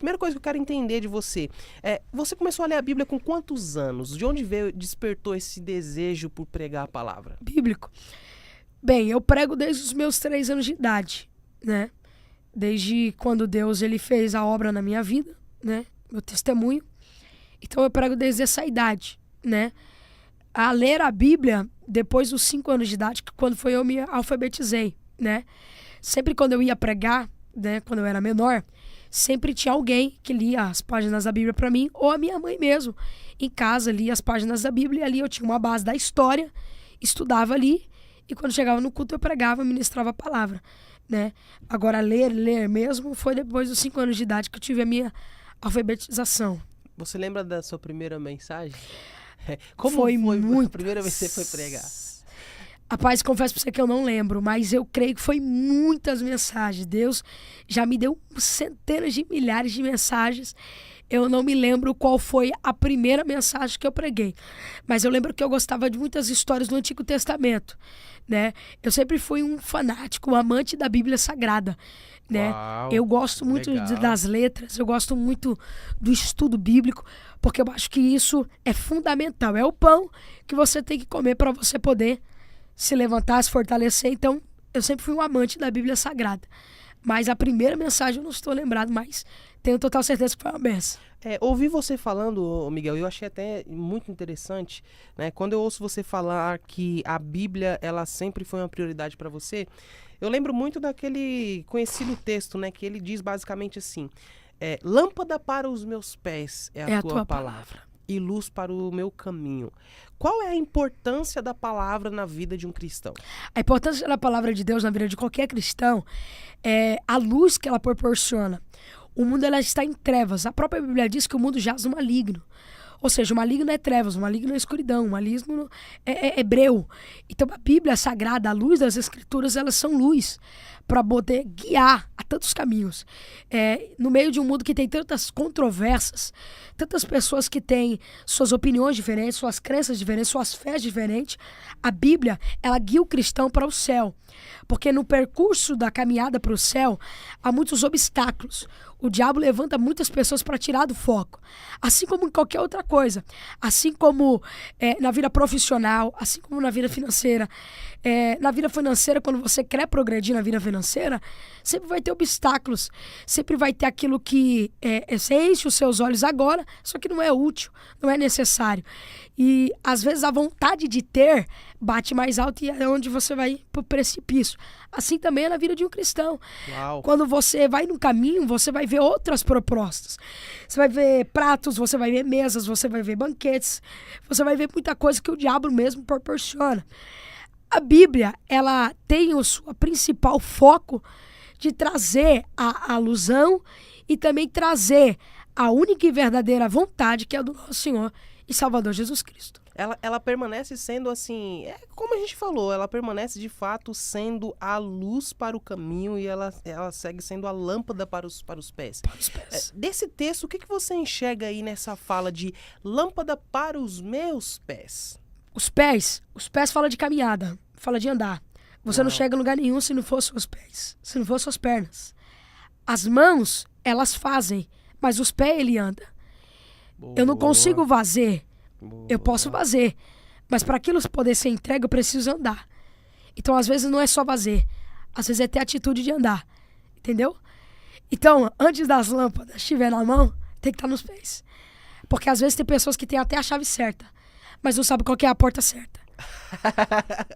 primeira coisa que eu quero entender de você é, você começou a ler a Bíblia com quantos anos? De onde veio, despertou esse desejo por pregar a palavra? Bíblico. Bem, eu prego desde os meus 3 anos de idade, né? Desde quando Deus ele fez a obra na minha vida, né? Meu testemunho. Então eu prego desde essa idade, né? A ler a Bíblia depois dos 5 anos de idade, quando foi eu me alfabetizei, né? Sempre quando eu ia pregar, né? Quando eu era menor, sempre tinha alguém que lia as páginas da Bíblia para mim, ou a minha mãe mesmo, em casa lia as páginas da Bíblia, e ali eu tinha uma base da história, estudava ali, e quando chegava no culto eu pregava, ministrava a palavra, né? Agora ler mesmo foi depois dos 5 anos de idade que eu tive a minha alfabetização. Você lembra da sua primeira mensagem? Como Foi a primeira vez que você foi pregar? Rapaz, confesso pra você que eu não lembro, mas eu creio que foi muitas mensagens. Deus já me deu centenas de milhares de mensagens. Eu não me lembro qual foi a primeira mensagem que eu preguei. Mas eu lembro que eu gostava de muitas histórias do Antigo Testamento, né? Eu sempre fui um fanático, um amante da Bíblia Sagrada, né? Uau, eu gosto muito das letras, eu gosto muito do estudo bíblico, porque eu acho que isso é fundamental. É o pão que você tem que comer para você poder se levantar, se fortalecer. Então, eu sempre fui um amante da Bíblia Sagrada. Mas a primeira mensagem eu não estou lembrado, mas tenho total certeza que foi uma benção. Ouvi você falando, Miguel, eu achei até muito interessante, né? Quando eu ouço você falar que a Bíblia, ela sempre foi uma prioridade para você, eu lembro muito daquele conhecido texto, né? Que ele diz basicamente assim, lâmpada para os meus pés é a tua palavra. E luz para o meu caminho. Qual é a importância da palavra na vida de um cristão? A importância da palavra de Deus na vida de qualquer cristão é a luz que ela proporciona. O mundo ela está em trevas. A própria Bíblia diz que o mundo jaz no maligno. Ou seja, o maligno é trevas, o maligno é escuridão, o maligno é breu. Então a Bíblia Sagrada, a luz das Escrituras, elas são luz para poder guiar a tantos caminhos. No meio de um mundo que tem tantas controvérsias, tantas pessoas que têm suas opiniões diferentes, suas crenças diferentes, suas fés diferentes, a Bíblia, ela guia o cristão para o céu. Porque no percurso da caminhada para o céu, há muitos obstáculos. O diabo levanta muitas pessoas para tirar do foco. Assim como em qualquer outra coisa. Assim como na vida profissional, assim como na vida financeira. Na vida financeira, quando você quer progredir na vida financeira, sempre vai ter obstáculos. Sempre vai ter aquilo que você enche os seus olhos agora, só que não é útil, não é necessário. E às vezes a vontade de ter bate mais alto e é onde você vai pro precipício. Assim também é na vida de um cristão. Uau. Quando você vai num caminho, você vai ver outras propostas. Você vai ver pratos, você vai ver mesas, você vai ver banquetes, você vai ver muita coisa que o diabo mesmo proporciona. A Bíblia, ela tem o seu principal foco de trazer a alusão e também trazer a única e verdadeira vontade que é a do nosso Senhor e Salvador Jesus Cristo. Ela permanece sendo assim, como a gente falou, ela permanece de fato sendo a luz para o caminho e ela segue sendo a lâmpada para os pés. Para os pés. Desse texto, o que você enxerga aí nessa fala de lâmpada para os meus pés? Os pés fala de caminhada, fala de andar. Você não chega em lugar nenhum se não for seus pés, se não for suas pernas. As mãos, elas fazem, mas os pés ele anda. Boa. Eu não consigo fazer. Boa. Eu posso fazer, mas para aquilo poder ser entregue, eu preciso andar. Então, às vezes, não é só fazer. Às vezes é ter a atitude de andar. Entendeu? Então, antes das lâmpadas estiver na mão, tem que estar nos pés. Porque, às vezes, tem pessoas que têm até a chave certa, mas não sabem qual que é a porta certa.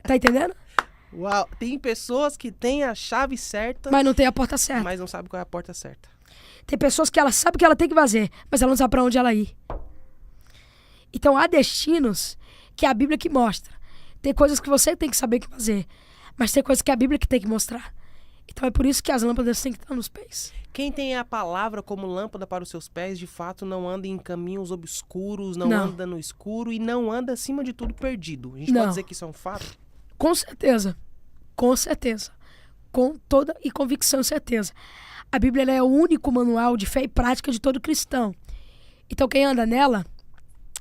Tá entendendo? Uau, tem pessoas que têm a chave certa, Mas não tem a porta certa. mas não sabem qual é a porta certa. Tem pessoas que ela sabe o que ela tem que fazer, mas ela não sabe para onde ela ir. Então há destinos que é a Bíblia que mostra. Tem coisas que você tem que saber o que fazer, mas tem coisas que é a Bíblia que tem que mostrar. Então é por isso que as lâmpadas têm que estar nos pés. Quem tem a palavra como lâmpada para os seus pés, de fato não anda em caminhos obscuros, não anda no escuro e não anda, acima de tudo, perdido. A gente pode dizer que isso é um fato? Com certeza. Com certeza. Com toda e convicção e certeza. A Bíblia ela é o único manual de fé e prática de todo cristão. Então quem anda nela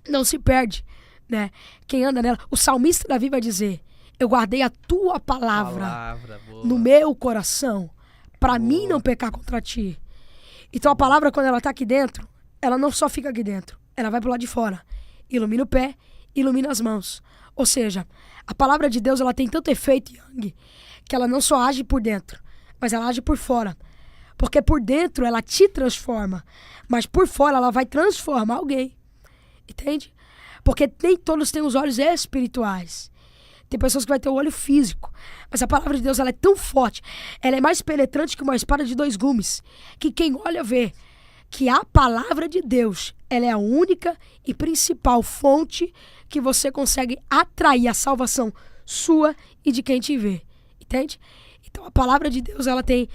não se perde, né? Quem anda nela... O salmista Davi vai dizer: eu guardei a tua palavra no meu coração, para mim não pecar contra ti. Então a palavra, quando ela tá aqui dentro, ela não só fica aqui dentro, ela vai pro lado de fora. Ilumina o pé, ilumina as mãos. Ou seja, a palavra de Deus, ela tem tanto efeito, Yang, que ela não só age por dentro, mas ela age por fora. Porque por dentro ela te transforma, mas por fora ela vai transformar alguém. Entende? Porque nem todos têm os olhos espirituais. Tem pessoas que vão ter o olho físico. Mas a palavra de Deus, ela é tão forte, ela é mais penetrante que uma espada de 2 gumes, que quem olha vê que a palavra de Deus, ela é a única e principal fonte que você consegue atrair a salvação sua e de quem te vê. Entende? Então a palavra de Deus, ela tem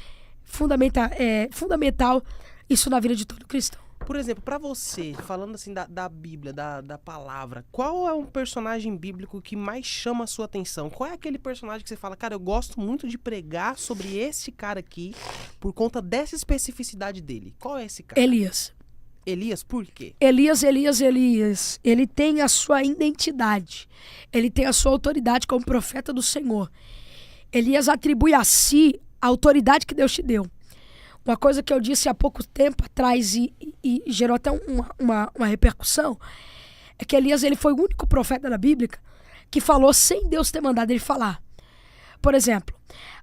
fundamental isso na vida de todo cristão. Por exemplo, pra você, falando assim da Bíblia, da palavra, qual é um personagem bíblico que mais chama a sua atenção? Qual é aquele personagem que você fala, cara, eu gosto muito de pregar sobre esse cara aqui por conta dessa especificidade dele? Qual é esse cara? Elias. Elias, por quê? Elias. Ele tem a sua identidade. Ele tem a sua autoridade como profeta do Senhor. Elias atribui a si a autoridade que Deus te deu. Uma coisa que eu disse há pouco tempo atrás e gerou até uma repercussão, é que Elias, ele foi o único profeta da Bíblia que falou sem Deus ter mandado ele falar. Por exemplo,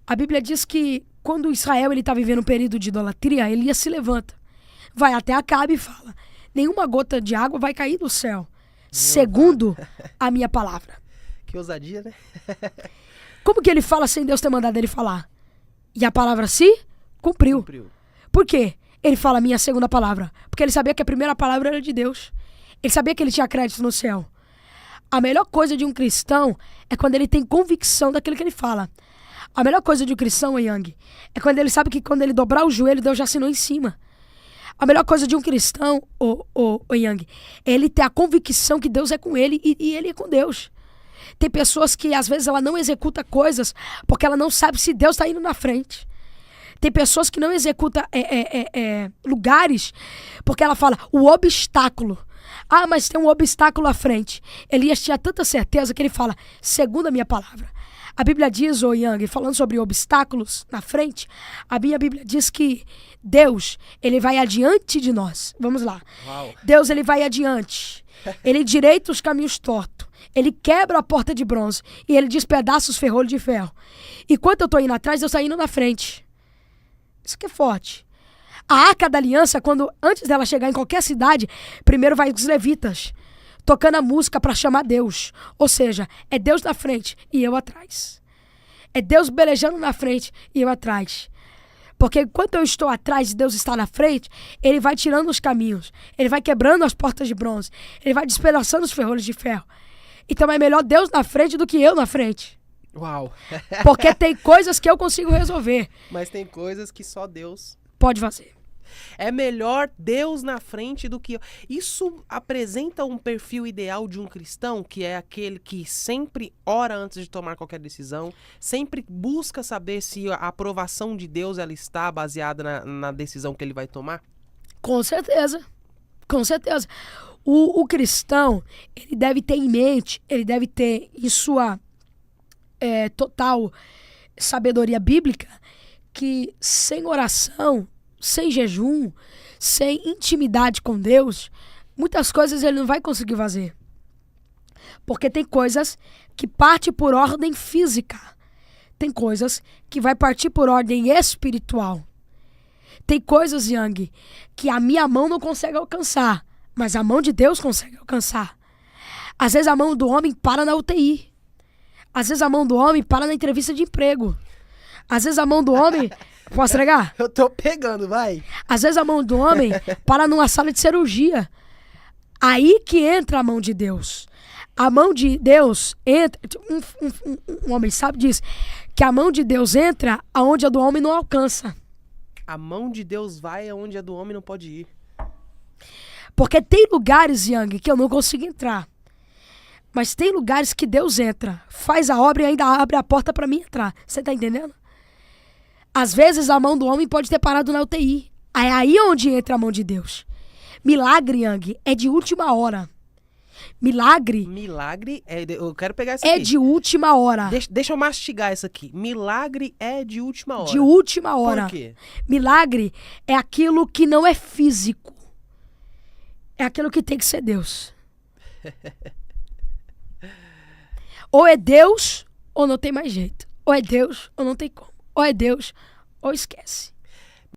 a Bíblia diz que quando Israel está vivendo um período de idolatria, Elias se levanta, vai até Acabe e fala, nenhuma gota de água vai cair do céu, segundo a minha palavra. Que ousadia, né? Como que ele fala sem Deus ter mandado ele falar? E a palavra se cumpriu. Por quê? Ele fala a minha segunda palavra. Porque ele sabia que a primeira palavra era de Deus. Ele sabia que ele tinha crédito no céu. A melhor coisa de um cristão é quando ele tem convicção daquilo que ele fala. A melhor coisa de um cristão, Yang, é quando ele sabe que quando ele dobrar o joelho, Deus já assinou em cima. A melhor coisa de um cristão, Yang, é ele ter a convicção que Deus é com ele e ele é com Deus. Tem pessoas que às vezes ela não executa coisas porque ela não sabe se Deus está indo na frente. Tem pessoas que não executam lugares porque ela fala, o obstáculo. Ah, mas tem um obstáculo à frente. Elias tinha tanta certeza que ele fala, segundo a minha palavra. A Bíblia diz, Yang, falando sobre obstáculos na frente, a minha Bíblia diz que Deus, ele vai adiante de nós. Vamos lá. Uau. Deus, ele vai adiante. Ele endireita os caminhos tortos. Ele quebra a porta de bronze e ele despedaça os ferrolhos de ferro. Enquanto eu estou indo atrás, Deus está indo na frente. Isso que é forte. A Arca da Aliança, antes dela chegar em qualquer cidade, primeiro vai os levitas, tocando a música para chamar Deus. Ou seja, é Deus na frente e eu atrás. É Deus belejando na frente e eu atrás. Porque enquanto eu estou atrás e Deus está na frente, ele vai tirando os caminhos, ele vai quebrando as portas de bronze, ele vai despedaçando os ferrolhos de ferro. Então é melhor Deus na frente do que eu na frente. Uau! Porque tem coisas que eu consigo resolver. Mas tem coisas que só Deus pode fazer. É melhor Deus na frente do que eu. Isso apresenta um perfil ideal de um cristão, que é aquele que sempre ora antes de tomar qualquer decisão, sempre busca saber se a aprovação de Deus ela está baseada na decisão que ele vai tomar? Com certeza. Com certeza. O cristão, ele deve ter em mente, ele deve ter em sua total sabedoria bíblica, que sem oração, sem jejum, sem intimidade com Deus, muitas coisas ele não vai conseguir fazer. Porque tem coisas que partem por ordem física. Tem coisas que vai partir por ordem espiritual. Tem coisas, Yang, que a minha mão não consegue alcançar, mas a mão de Deus consegue alcançar. Às vezes a mão do homem para na UTI. Às vezes a mão do homem para na entrevista de emprego. Às vezes a mão do homem... Posso entregar? Eu tô pegando, vai. Às vezes a mão do homem para numa sala de cirurgia. Aí que entra a mão de Deus. A mão de Deus entra... Um homem sabe disso. Que a mão de Deus entra aonde a do homem não alcança. A mão de Deus vai aonde a do homem não pode ir. Porque tem lugares, Yang, que eu não consigo entrar. Mas tem lugares que Deus entra, faz a obra e ainda abre a porta para mim entrar. Você tá entendendo? Às vezes a mão do homem pode ter parado na UTI. É aí onde entra a mão de Deus. Milagre, Yang, é de última hora. Milagre Milagre eu quero pegar essa é aqui. de última hora. Deixa eu mastigar essa aqui. Milagre é de última hora. De última hora. Por quê? Milagre é aquilo que não é físico. É aquilo que tem que ser Deus. Ou é Deus, ou não tem mais jeito. Ou é Deus, ou não tem como. Ou é Deus, ou esquece.